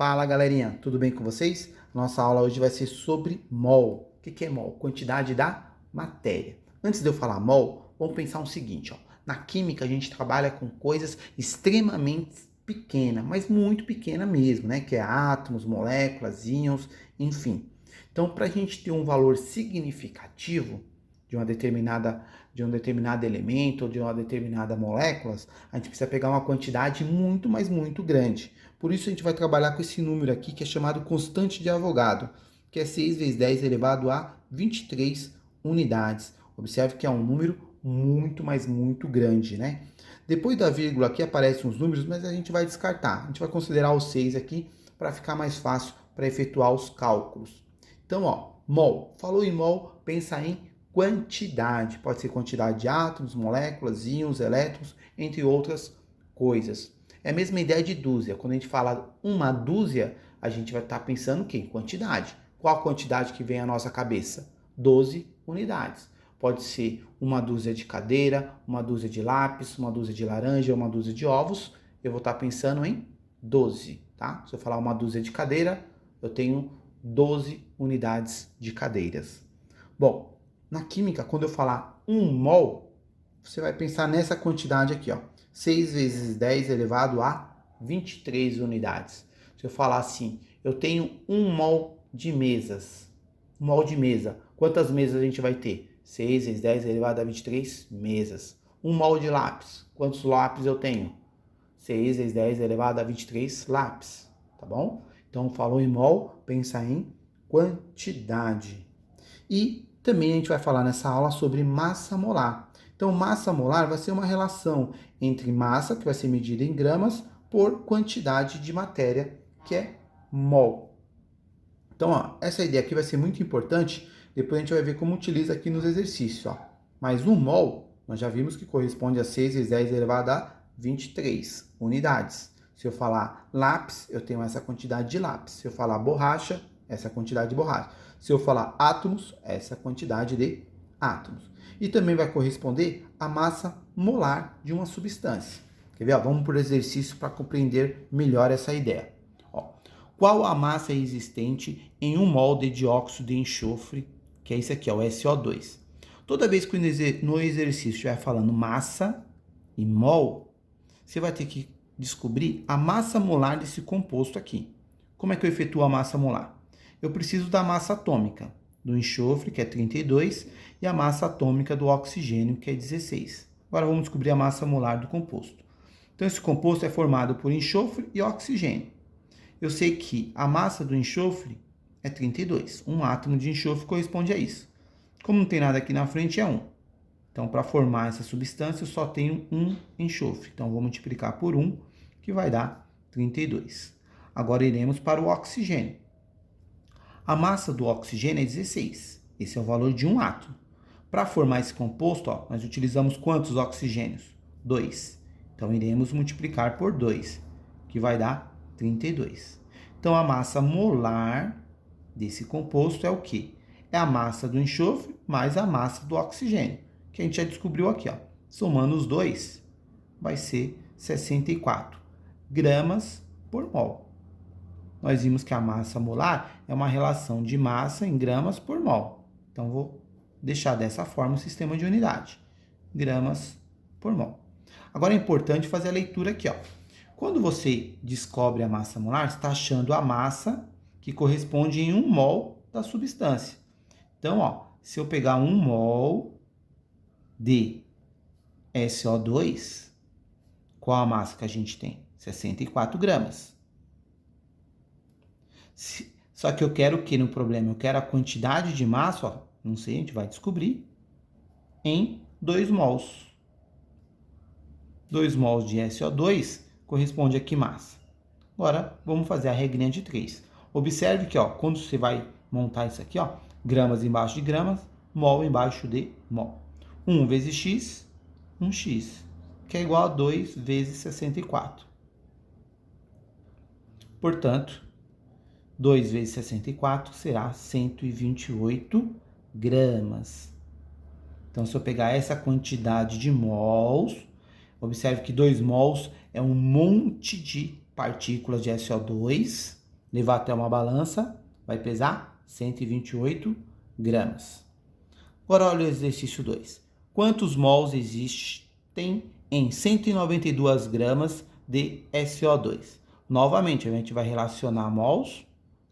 Fala galerinha, tudo bem com vocês? Nossa aula hoje vai ser sobre mol. O que é mol? Quantidade da matéria. Antes de eu falar mol, vamos pensar o seguinte, ó. Na química a gente trabalha com coisas extremamente pequenas, mas muito pequena mesmo, né? Que é átomos, moléculas, íons, enfim. Então, para a gente ter um valor significativo de um determinado elemento ou de uma determinada molécula, a gente precisa pegar uma quantidade muito, mas muito grande. Por isso a gente vai trabalhar com esse número aqui, que é chamado constante de Avogadro, que é 6 vezes 10 elevado a 23 unidades. Observe que é um número muito, mas muito grande, né? Depois da vírgula aqui aparecem os números, mas a gente vai descartar. A gente vai considerar o 6 aqui para ficar mais fácil para efetuar os cálculos. Então, ó, mol. Falou em mol, pensa em quantidade. Pode ser quantidade de átomos, moléculas, íons, elétrons, entre outras coisas. É a mesma ideia de dúzia. Quando a gente fala uma dúzia, a gente vai estar pensando o quê? Em quantidade. Qual a quantidade que vem à nossa cabeça? 12 unidades. Pode ser uma dúzia de cadeira, uma dúzia de lápis, uma dúzia de laranja, uma dúzia de ovos. Eu vou estar pensando em 12, tá? Se eu falar uma dúzia de cadeira, eu tenho 12 unidades de cadeiras. Bom, na química, quando eu falar 1 mol, você vai pensar nessa quantidade aqui, ó. 6 vezes 10 elevado a 23 unidades. Se eu falar assim, eu tenho 1 mol de mesas. 1 mol de mesa. Quantas mesas a gente vai ter? 6 vezes 10 elevado a 23 mesas. 1 mol de lápis. Quantos lápis eu tenho? 6 vezes 10 elevado a 23 lápis. Tá bom? Então, falou em mol, pensa em quantidade. E também a gente vai falar nessa aula sobre massa molar. Então, massa molar vai ser uma relação entre massa, que vai ser medida em gramas, por quantidade de matéria, que é mol. Então, ó, essa ideia aqui vai ser muito importante. Depois a gente vai ver como utiliza aqui nos exercícios. Ó. Mas 1 mol, nós já vimos que corresponde a 6 vezes 10 elevado a 23 unidades. Se eu falar lápis, eu tenho essa quantidade de lápis. Se eu falar borracha, essa quantidade de borracha. Se eu falar átomos, essa quantidade de átomos. E também vai corresponder à massa molar de uma substância. Quer ver? Ó, vamos por exercício para compreender melhor essa ideia. Ó, qual a massa existente em 1 mol de dióxido de enxofre, que é isso aqui, ó, o SO2? Toda vez que no exercício estiver falando massa e mol, você vai ter que descobrir a massa molar desse composto aqui. Como é que eu efetuo a massa molar? Eu preciso da massa atômica do enxofre, que é 32, e a massa atômica do oxigênio, que é 16. Agora vamos descobrir a massa molar do composto. Então, esse composto é formado por enxofre e oxigênio. Eu sei que a massa do enxofre é 32. Um átomo de enxofre corresponde a isso. Como não tem nada aqui na frente, é 1. Então, para formar essa substância, eu só tenho um enxofre. Então, vou multiplicar por 1, que vai dar 32. Agora, iremos para o oxigênio. A massa do oxigênio é 16. Esse é o valor de um átomo. Para formar esse composto, ó, nós utilizamos quantos oxigênios? 2. Então, iremos multiplicar por 2, que vai dar 32. Então, a massa molar desse composto é o quê? É a massa do enxofre mais a massa do oxigênio, que a gente já descobriu aqui, ó. Somando os dois, vai ser 64 gramas por mol. Nós vimos que a massa molar é uma relação de massa em gramas por mol. Então, vou deixar dessa forma o sistema de unidade. Gramas por mol. Agora, é importante fazer a leitura aqui, ó. Quando você descobre a massa molar, você está achando a massa que corresponde em 1 mol da substância. Então, ó, se eu pegar 1 mol de SO2, qual a massa que a gente tem? 64 gramas. Só que eu quero o que no problema? Eu quero a quantidade de massa, ó, não sei, a gente vai descobrir, em 2 mols. 2 mols de SO2 corresponde a que massa? Agora, vamos fazer a regrinha de 3. Observe que, ó, quando você vai montar isso aqui, ó, gramas embaixo de gramas, mol embaixo de mol. 1 vezes x, 1x, que é igual a 2 vezes 64. Portanto, 2 vezes 64 será 128 gramas. Então, se eu pegar essa quantidade de mols, observe que 2 mols é um monte de partículas de SO2 levar até uma balança, vai pesar 128 gramas. Agora olha o exercício 2. Quantos mols existem em 192 gramas de SO2? Novamente, a gente vai relacionar mols,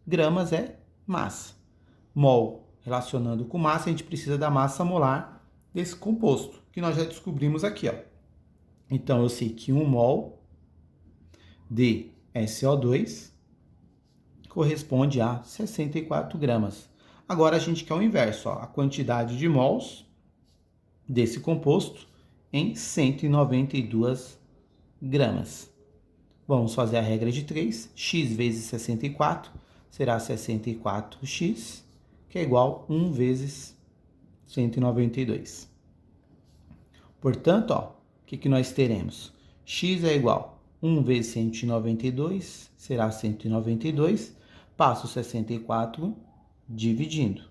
gramas é massa. Mol relacionando com massa, a gente precisa da massa molar desse composto, que nós já descobrimos aqui, ó. Então, eu sei que 1 mol de SO2 corresponde a 64 gramas. Agora, a gente quer o inverso, ó, a quantidade de mols desse composto em 192 gramas. Vamos fazer a regra de 3. X vezes 64 será 64x, que é igual a 1 vezes 192. Portanto, ó, o que nós teremos? X é igual a 1 vezes 192, será 192. Passo 64 dividindo.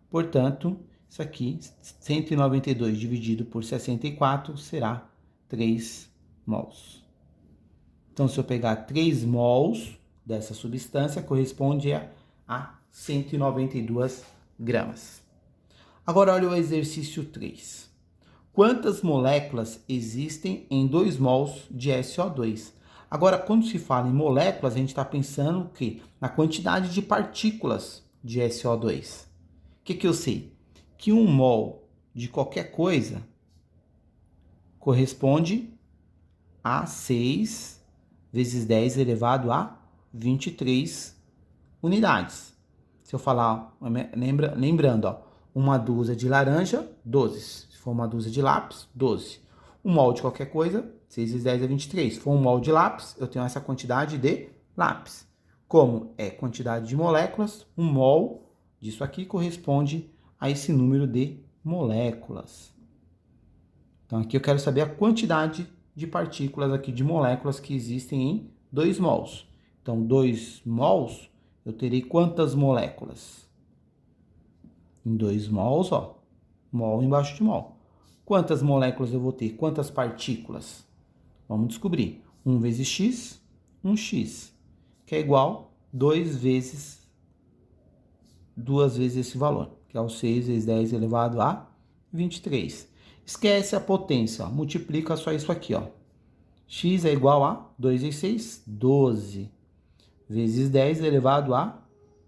Portanto, isso aqui, 192 dividido por 64, será 3 mols. Então, se eu pegar 3 mols dessa substância, corresponde a 192 gramas. Agora, olha o exercício 3. Quantas moléculas existem em 2 mols de SO2? Agora, quando se fala em moléculas, a gente está pensando o quê? Na quantidade de partículas de SO2. O que eu sei? Que 1 mol de qualquer coisa corresponde a 6 vezes 10 elevado a 23 unidades. Se eu falar, lembrando, ó, uma dúzia de laranja, 12. Se for uma dúzia de lápis, 12. 1 mol de qualquer coisa, 6 vezes 10 é 23. Se for 1 mol de lápis, eu tenho essa quantidade de lápis. Como é quantidade de moléculas, 1 mol disso aqui corresponde a esse número de moléculas. Então, aqui eu quero saber a quantidade de partículas aqui, de moléculas que existem em 2 mols. Então, 2 mols, eu terei quantas moléculas? Em 2 mols, ó, mol embaixo de mol. Quantas moléculas eu vou ter? Quantas partículas? Vamos descobrir. 1 vezes x, 1x, que é igual a 2 vezes esse valor, que é o 6 vezes 10 elevado a 23. Esquece a potência, ó, multiplica só isso aqui, ó. X é igual a 2 vezes 6, 12, vezes 10 elevado a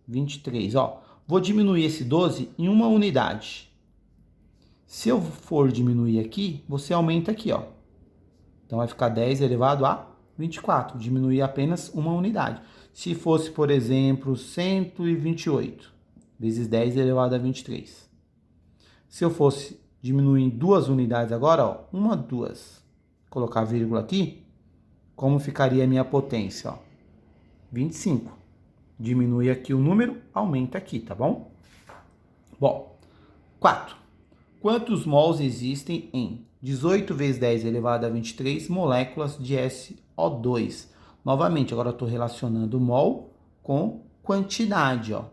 23. Ó, vou diminuir esse 12 em uma unidade. Se eu for diminuir aqui, você aumenta aqui, ó. Então, vai ficar 10 elevado a 24. Diminuir apenas uma unidade. Se fosse, por exemplo, 128 vezes 10 elevado a 23. Se eu fosse diminuir em 2 unidades agora, ó, 1, 2, colocar vírgula aqui, como ficaria a minha potência, ó? 25. Diminui aqui o número, aumenta aqui, tá bom? Bom, 4. Quantos mols existem em 18 vezes 10 elevado a 23 moléculas de SO2? Novamente, agora eu estou relacionando mol com quantidade, ó.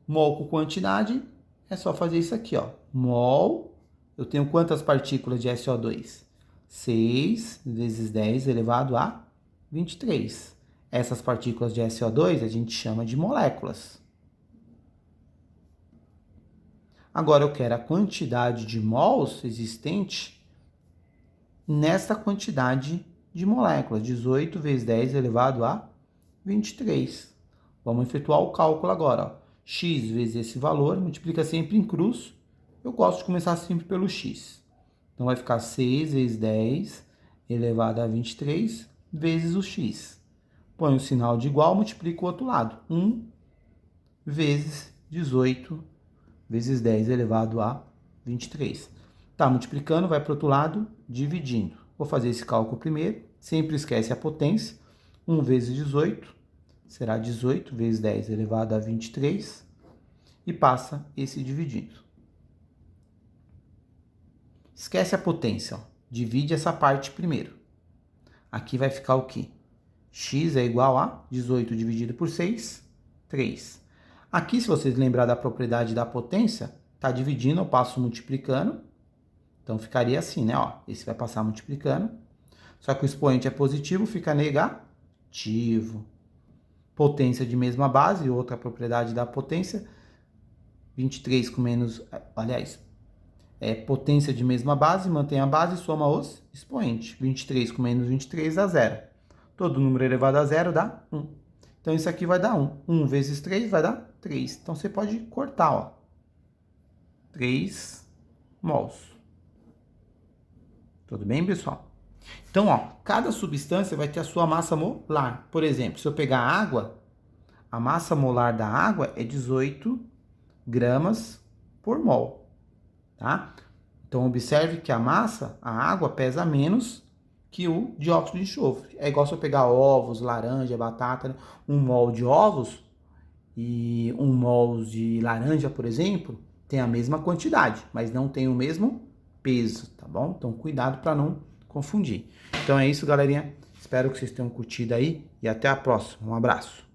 Mol com quantidade é só fazer isso aqui, ó. Mol, eu tenho quantas partículas de SO2? 6 vezes 10 elevado a 23. Essas partículas de SO2 a gente chama de moléculas. Agora eu quero a quantidade de mols existente nessa quantidade de moléculas. 18 vezes 10 elevado a 23. Vamos efetuar o cálculo agora, ó. X vezes esse valor, multiplica sempre em cruz. Eu gosto de começar sempre pelo x. Então, vai ficar 6 vezes 10 elevado a 23 vezes o x. Põe o sinal de igual, multiplica o outro lado. 1 vezes 18 vezes 10 elevado a 23. Tá multiplicando, vai para o outro lado, dividindo. Vou fazer esse cálculo primeiro. Sempre esquece a potência. 1 vezes 18 será 18 vezes 10 elevado a 23. E passa esse dividindo. Esquece a potência, ó. Divide essa parte primeiro. Aqui vai ficar o quê? X é igual a 18 dividido por 6, 3. Aqui, se vocês lembrar da propriedade da potência, tá dividindo, eu passo multiplicando. Então, ficaria assim, né? Ó, esse vai passar multiplicando. Só que o expoente é positivo, fica negativo. potência de mesma base, outra propriedade da potência, 23 com menos, aliás, potência de mesma base, mantém a base e soma os expoentes. 23 com menos 23 dá 0. Todo número elevado a 0 dá 1. Então, isso aqui vai dar 1. 1 vezes 3 vai dar 3. Então, você pode cortar, ó. 3 mols. Tudo bem, pessoal? Então, ó, cada substância vai ter a sua massa molar. Por exemplo, se eu pegar água, a massa molar da água é 18 gramas por mol, tá? Então, observe que a água pesa menos que o dióxido de enxofre. É igual se eu pegar ovos, laranja, batata, né? 1 mol de ovos e 1 mol de laranja, por exemplo, tem a mesma quantidade, mas não tem o mesmo peso, tá bom? Então, cuidado para não confundir. Então é isso, galerinha. Espero que vocês tenham curtido aí e até a próxima. Um abraço.